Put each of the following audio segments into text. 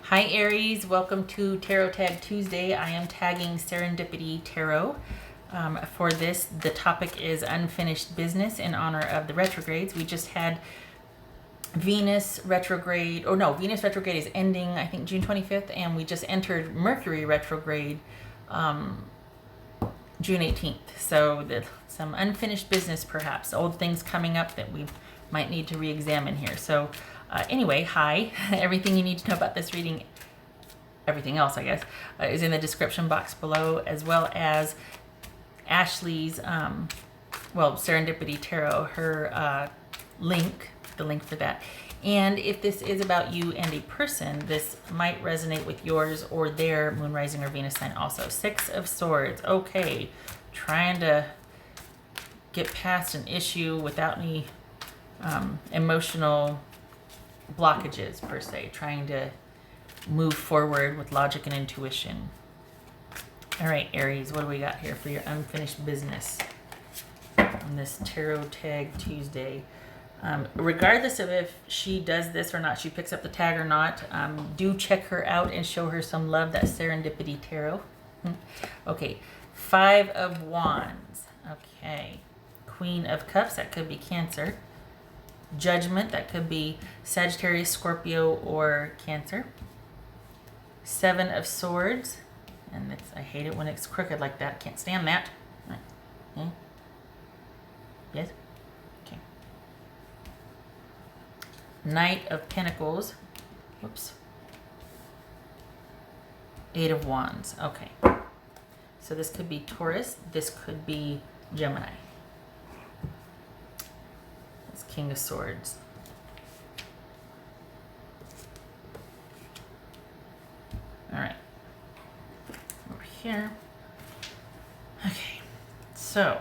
Hi Aries, welcome to Tarot Tag Tuesday. I am tagging Serendipity Tarot. For this, the topic is unfinished business in honor of the retrogrades. We just had Venus retrograde, Venus retrograde is ending, I think, June 25th, and we just entered Mercury retrograde June 18th. So some unfinished business, perhaps, old things coming up that we might need to re-examine here. So anyway, hi. Everything you need to know about this reading, everything else, I guess, is in the description box below, as well as Ashley's, Serendipity Tarot, her the link for that. And if this is about you and a person, this might resonate with yours or their moon, rising, or Venus sign also. Six of Swords. Okay. Trying to get past an issue without any emotional blockages, per se. Trying to move forward with logic and intuition. All right, Aries, what do we got here for your unfinished business on this Tarot Tag Tuesday? Regardless of if she does this or not, she picks up the tag or not, do check her out and show her some love. That's Serendipity Tarot. Okay, Five of Wands. Okay, Queen of Cups, that could be Cancer. Judgment, that could be Sagittarius, Scorpio, or Cancer. Seven of Swords, and I hate it when it's crooked like that. Can't stand that. Okay. Yes? Okay. Knight of Pentacles. Whoops. Eight of Wands. Okay. So this could be Taurus. This could be Gemini. It's King of Swords. All right. Over here. Okay. So.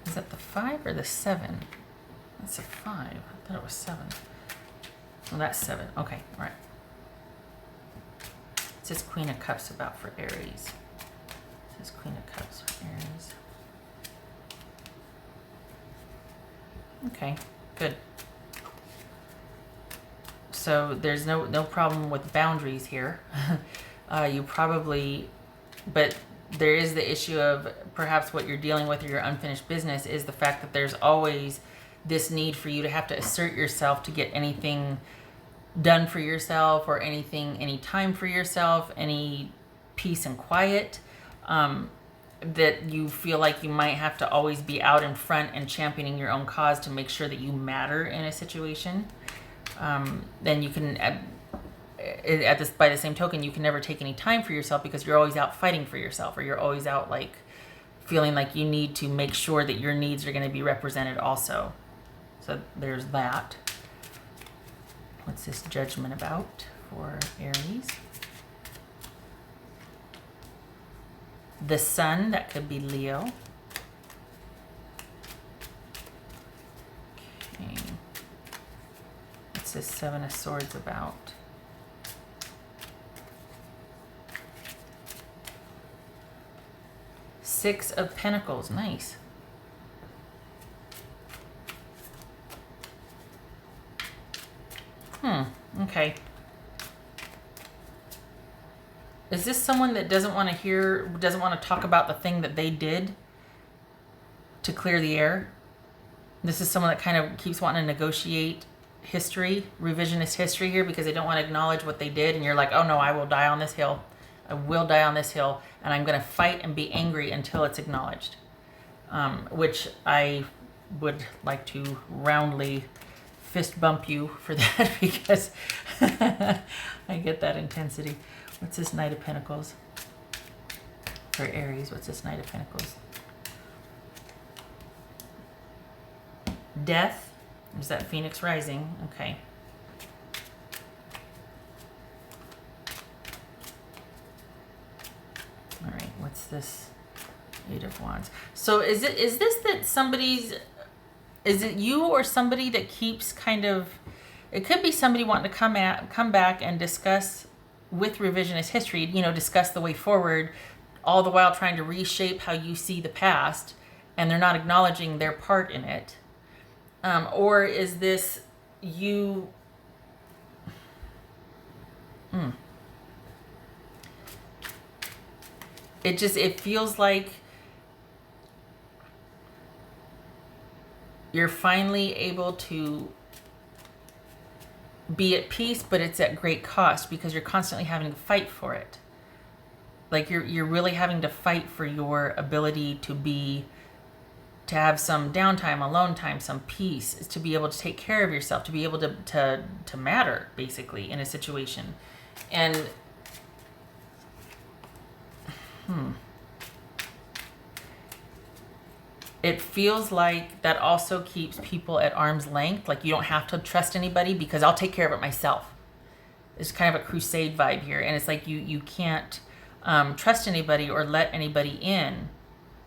Is that the 5 or the 7? That's a 5. I thought it was 7. Well, that's 7. Okay, all right. It says Queen of Cups about for Aries. It says Queen of Cups for Aries. Okay, good. So there's no problem with boundaries here. You probably, but there is the issue of perhaps what you're dealing with or your unfinished business is the fact that there's always this need for you to have to assert yourself to get anything done for yourself or any time for yourself, any peace and quiet, that you feel like you might have to always be out in front and championing your own cause to make sure that you matter in a situation. Then you can, by the same token, you can never take any time for yourself because you're always out fighting for yourself, or you're always out like feeling like you need to make sure that your needs are going to be represented also. So there's that. What's this Judgment about for Aries? The Sun, that could be Leo. Okay. What's this Seven of Swords about? Six of Pentacles, nice. Okay. Is this someone that doesn't want to talk about the thing that they did to clear the air? This is someone that kind of keeps wanting to negotiate history, revisionist history here, because they don't want to acknowledge what they did, and you're like, oh no, I will die on this hill. I will die on this hill, and I'm going to fight and be angry until it's acknowledged. Which I would like to roundly fist bump you for that, because I get that intensity. What's this Knight of Pentacles for Aries? What's this Knight of Pentacles? Death. Is that Phoenix rising? Okay. All right. What's this Eight of Wands? So is this that somebody's? Is it you or somebody that keeps kind of? It could be somebody wanting to come back and discuss with revisionist history, discuss the way forward, all the while trying to reshape how you see the past, and they're not acknowledging their part in it? Or is this you... It feels like you're finally able to be at peace, but it's at great cost because you're constantly having to fight for it. Like you're really having to fight for your ability to have some downtime, alone time, some peace, is to be able to take care of yourself, to be able to matter basically in a situation. And it feels like that also keeps people at arm's length. Like you don't have to trust anybody because I'll take care of it myself. It's kind of a crusade vibe here. And it's like you can't trust anybody or let anybody in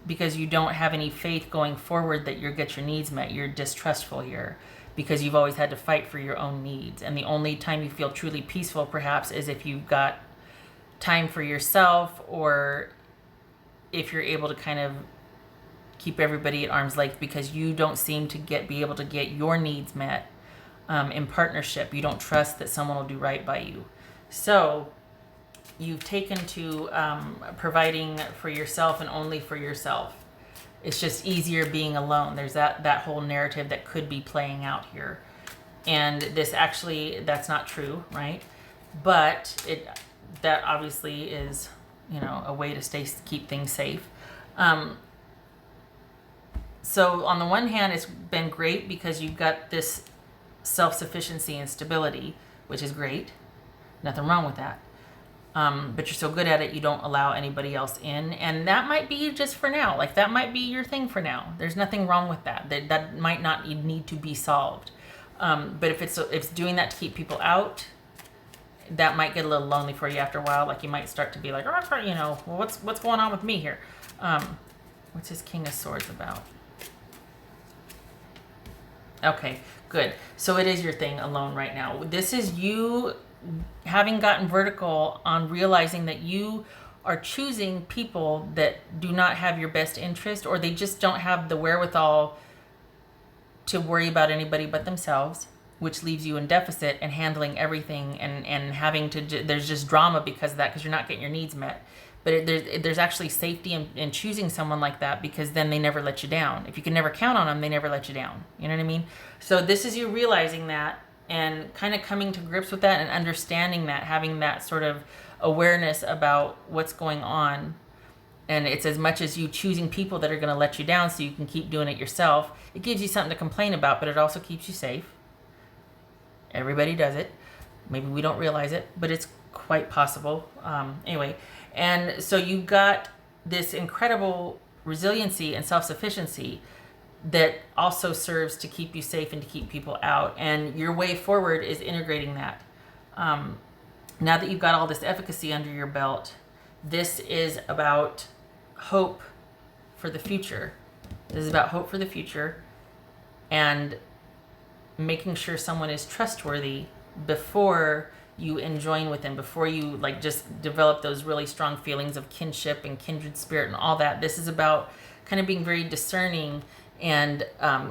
because you don't have any faith going forward that you'll get your needs met. You're distrustful here because you've always had to fight for your own needs. And the only time you feel truly peaceful perhaps is if you've got time for yourself, or if you're able to kind of keep everybody at arm's length because you don't seem to be able to get your needs met in partnership. You don't trust that someone will do right by you. So you've taken to providing for yourself and only for yourself. It's just easier being alone. There's that whole narrative that could be playing out here. And this actually, that's not true, right? But that obviously is, a way to keep things safe. So on the one hand, it's been great because you've got this self-sufficiency and stability, which is great. Nothing wrong with that. But you're so good at it, you don't allow anybody else in. And that might be just for now. Like that might be your thing for now. There's nothing wrong with that. That might not need to be solved. But if it's doing that to keep people out, that might get a little lonely for you after a while. Like you might start to be like, well, what's going on with me here? What's his King of Swords about? Okay, good. So it is your thing alone right now. This is you having gotten vertical on realizing that you are choosing people that do not have your best interest, or they just don't have the wherewithal to worry about anybody but themselves, which leaves you in deficit and handling everything and having to, there's just drama because of that, because you're not getting your needs met. But there's actually safety in choosing someone like that, because then they never let you down. If you can never count on them, they never let you down. You know what I mean? So this is you realizing that and kind of coming to grips with that and understanding that, having that sort of awareness about what's going on. And it's as much as you choosing people that are going to let you down so you can keep doing it yourself. It gives you something to complain about, but it also keeps you safe. Everybody does it. Maybe we don't realize it, but it's quite possible. Anyway. And so you got this incredible resiliency and self-sufficiency that also serves to keep you safe and to keep people out. And your way forward is integrating that. Now that you've got all this efficacy under your belt, this is about hope for the future. This is about hope for the future and making sure someone is trustworthy before you enjoin with them, before you just develop those really strong feelings of kinship and kindred spirit and all that. This is about kind of being very discerning and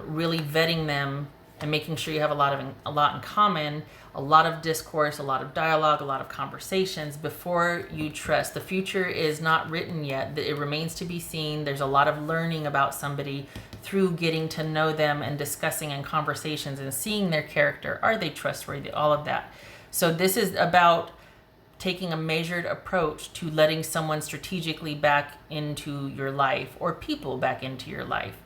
really vetting them and making sure you have a lot in common, a lot of discourse, a lot of dialogue, a lot of conversations before you trust. The future is not written yet. It remains to be seen. There's a lot of learning about somebody through getting to know them and discussing in conversations and seeing their character. Are they trustworthy? All of that. So this is about taking a measured approach to letting someone strategically back into your life, or people back into your life,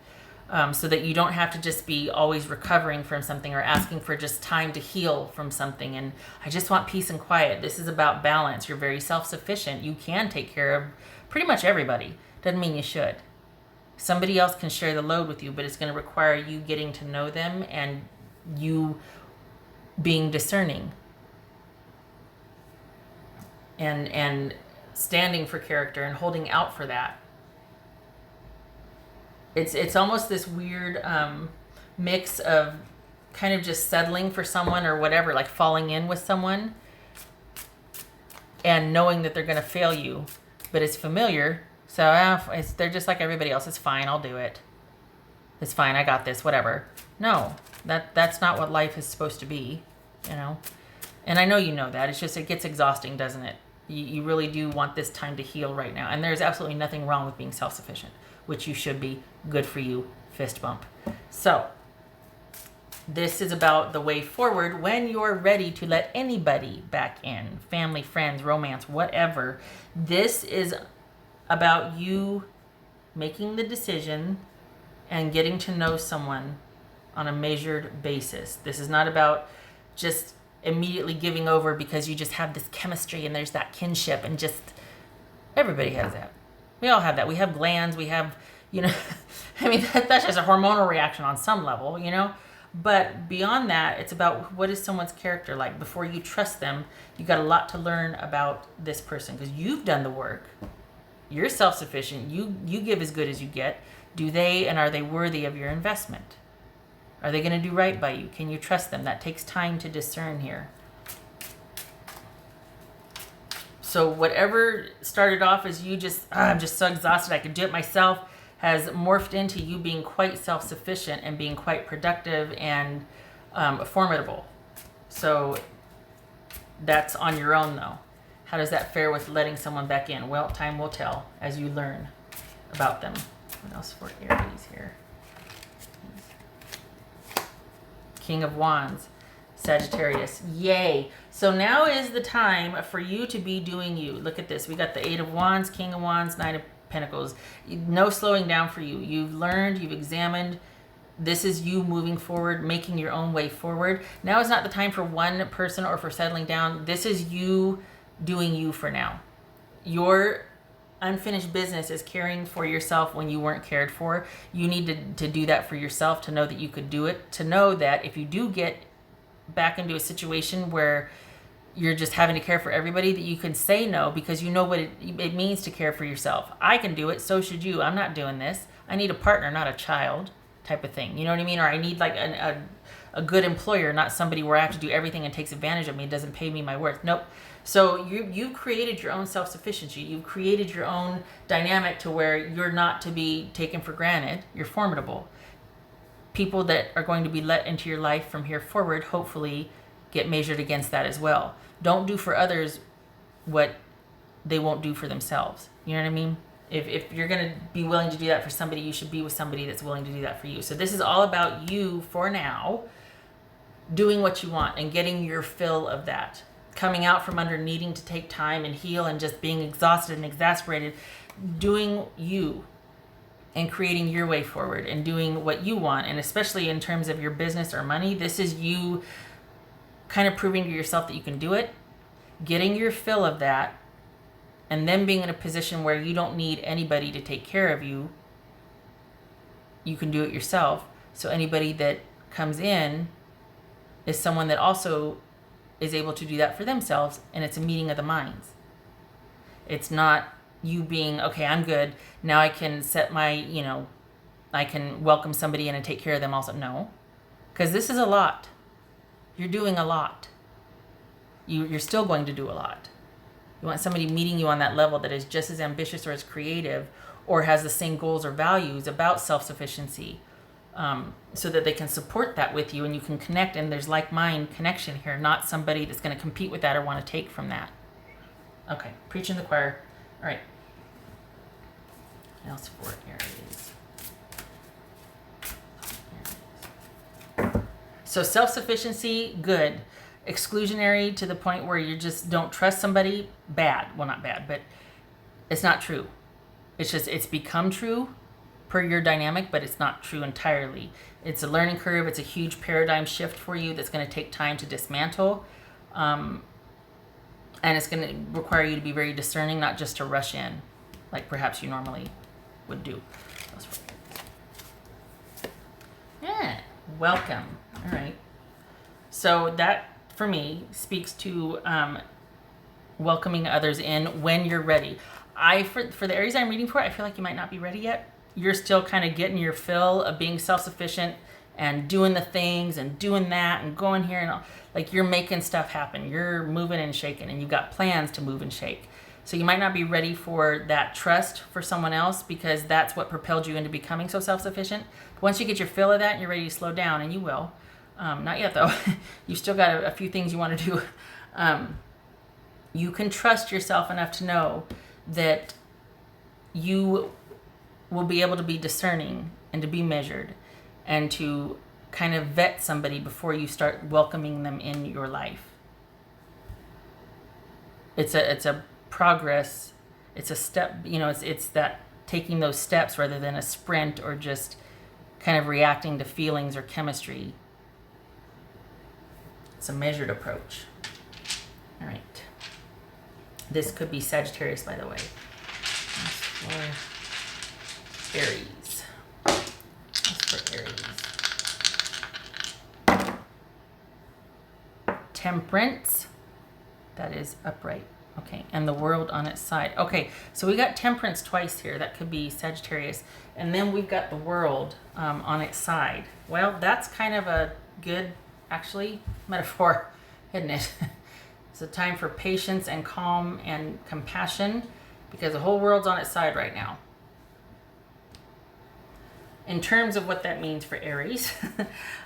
so that you don't have to just be always recovering from something or asking for just time to heal from something. And I just want peace and quiet. This is about balance. You're very self-sufficient. You can take care of pretty much everybody. Doesn't mean you should. Somebody else can share the load with you, but it's going to require you getting to know them and you being discerning. And standing for character and holding out for that. It's almost this weird mix of kind of just settling for someone or whatever, like falling in with someone, and knowing that they're going to fail you, but it's familiar. So they're just like everybody else. It's fine. I'll do it. It's fine. I got this. Whatever. No, that's not what life is supposed to be, you know. And I know you know that. It's just it gets exhausting, doesn't it? You really do want this time to heal right now. And there's absolutely nothing wrong with being self-sufficient, which you should be. Good for you. Fist bump. So this is about the way forward when you're ready to let anybody back in. Family, friends, romance, whatever. This is about you making the decision and getting to know someone on a measured basis. This is not about just immediately giving over because you just have this chemistry and there's that kinship and just everybody has that. We all have that. We have glands. We have, you know, I mean, that's just a hormonal reaction on some level, you know. But beyond that, it's about what is someone's character like. Before you trust them, you got a lot to learn about this person because you've done the work. You're self-sufficient. You give as good as you get. Do they, and are they worthy of your investment? Are they going to do right by you? Can you trust them? That takes time to discern here. So whatever started off as you just, I'm just so exhausted, I could do it myself, has morphed into you being quite self-sufficient and being quite productive and formidable. So that's on your own though. How does that fare with letting someone back in? Well, time will tell as you learn about them. What else for Aries here? King of Wands, Sagittarius. Yay. So now is the time for you to be doing you. Look at this. We got the Eight of Wands, King of Wands, Knight of Pentacles. No slowing down for you. You've learned, you've examined. This is you moving forward, making your own way forward. Now is not the time for one person or for settling down. This is you doing you for now. Your unfinished business is caring for yourself when you weren't cared for. You need to do that for yourself, to know that you could do it, to know that if you do get back into a situation where you're just having to care for everybody, that you can say no because you know what it means to care for yourself. I can do it, so should you. I'm not doing this. I need a partner, not a child, type of thing. You know what I mean? Or I need like a good employer, not somebody where I have to do everything and takes advantage of me, doesn't pay me my worth. Nope. So you've created your own self-sufficiency. You've created your own dynamic to where you're not to be taken for granted. You're formidable. People that are going to be let into your life from here forward, hopefully, get measured against that as well. Don't do for others what they won't do for themselves. You know what I mean? If you're going to be willing to do that for somebody, you should be with somebody that's willing to do that for you. So this is all about you for now, doing what you want and getting your fill of that. Coming out from under needing to take time and heal and just being exhausted and exasperated, doing you and creating your way forward and doing what you want. And especially in terms of your business or money, this is you kind of proving to yourself that you can do it, getting your fill of that, and then being in a position where you don't need anybody to take care of you. You can do it yourself. So anybody that comes in is someone that also is able to do that for themselves, and it's a meeting of the minds. It's not you being, okay, I'm good, now I can set my, I can welcome somebody in and take care of them also. No, because this is a lot. You're doing a lot. You're still going to do a lot. You want somebody meeting you on that level that is just as ambitious or as creative or has the same goals or values about self-sufficiency, so that they can support that with you and you can connect, and there's like-mind connection here, not somebody that's going to compete with that or want to take from that. Okay, preaching the choir. All right. What else for Aries? So self-sufficiency, good. Exclusionary to the point where you just don't trust somebody, bad. Well, not bad, but it's not true. It's just, it's become true per your dynamic, but it's not true entirely. It's a learning curve. It's a huge paradigm shift for you that's going to take time to dismantle. And it's going to require you to be very discerning, not just to rush in like perhaps you normally would do. Yeah, welcome. All right. So that, for me, speaks to welcoming others in when you're ready. For the Aries I'm reading for, I feel like you might not be ready yet. You're still kind of getting your fill of being self-sufficient, and doing the things and doing that and going here and all. Like you're making stuff happen. You're moving and shaking, and you've got plans to move and shake. So you might not be ready for that trust for someone else, because that's what propelled you into becoming so self-sufficient. Once you get your fill of that and you're ready to slow down, and you will. Not yet though. You've still got a few things you want to do. You can trust yourself enough to know that you will be able to be discerning and to be measured and to kind of vet somebody before you start welcoming them in your life. It's a progress. It's a step, it's that taking those steps rather than a sprint or just kind of reacting to feelings or chemistry. It's a measured approach. All right. This could be Sagittarius, by the way. For Aries. That's for Aries. Temperance. That is upright. Okay, and the world on its side. Okay, so we got temperance twice here. That could be Sagittarius. And then we've got the world on its side. Well, that's kind of a good, actually, metaphor, isn't it? It's a time for patience and calm and compassion, because the whole world's on its side right now. In terms of what that means for Aries,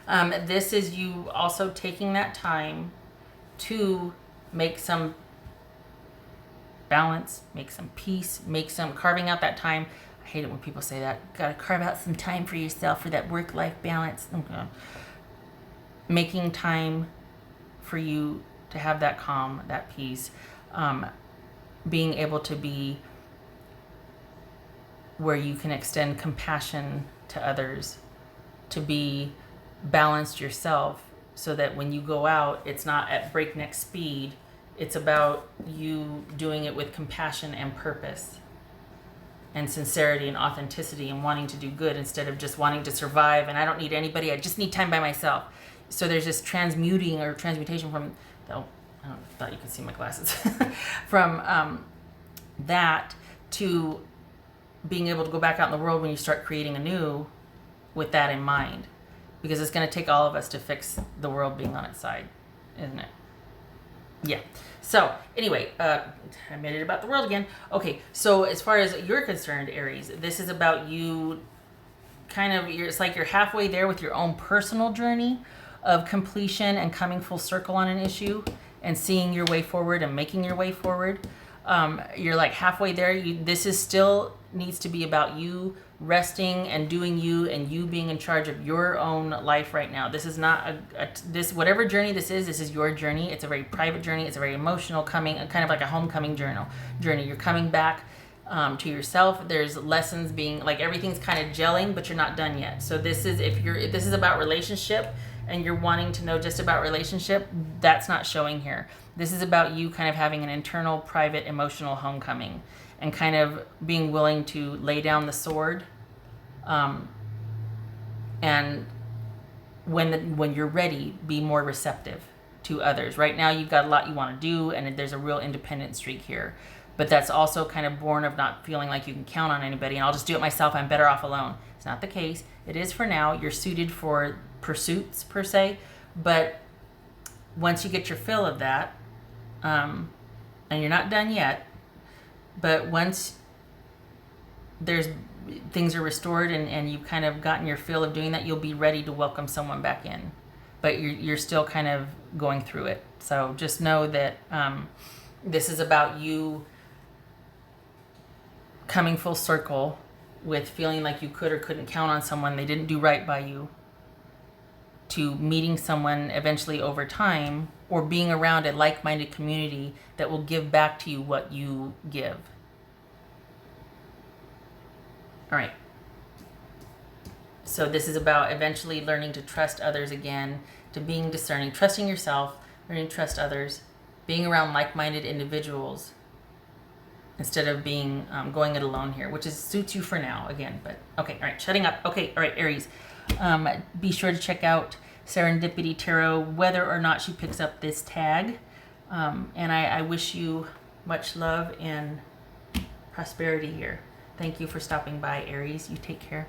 this is you also taking that time to make some balance, make some peace, carving out that time. I hate it when people say that. Got to carve out some time for yourself for that work-life balance. Okay. Making time for you to have that calm, that peace, being able to be where you can extend compassion to others, to be balanced yourself so that when you go out, it's not at breakneck speed. It's about you doing it with compassion and purpose and sincerity and authenticity and wanting to do good instead of just wanting to survive. And I don't need anybody. I just need time by myself. So there's this transmutation from, oh, I thought you could see my glasses, from that to being able to go back out in the world when you start creating anew with that in mind. Because it's going to take all of us to fix the world being on its side, isn't it? Yeah. So anyway, I made it about the world again. Okay, so as far as you're concerned, Aries, this is about you it's like you're halfway there with your own personal journey of completion and coming full circle on an issue and seeing your way forward and making your way forward. You're like halfway there. This is still needs to be about you resting and doing you and you being in charge of your own life right now. This is not this whatever journey this is your journey. It's a very private journey. It's a very emotional kind of like a homecoming journey. You're coming back to yourself. There's lessons being like everything's kind of gelling, but you're not done yet. So this is about relationship and you're wanting to know just about relationship, that's not showing here. This is about you kind of having an internal, private, emotional homecoming and kind of being willing to lay down the sword. And when you're ready, be more receptive to others. Right now, you've got a lot you want to do, and there's a real independent streak here. But that's also kind of born of not feeling like you can count on anybody, and I'll just do it myself, I'm better off alone. It's not the case. It is for now. You're suited for pursuits, per se, but once you get your fill of that, and you're not done yet, but once things are restored and you've kind of gotten your fill of doing that, you'll be ready to welcome someone back in. But you're still kind of going through it. So just know that this is about you coming full circle with feeling like you could or couldn't count on someone, they didn't do right by you, to meeting someone eventually over time, or being around a like-minded community that will give back to you what you give. All right. So this is about eventually learning to trust others again, to being discerning, trusting yourself, learning to trust others, being around like-minded individuals instead of being going it alone here, which suits you for now again. But okay, all right, shutting up. Okay, all right, Aries. Be sure to check out Serendipity Tarot, whether or not she picks up this tag. And I wish you much love and prosperity here. Thank you for stopping by, Aries. You take care.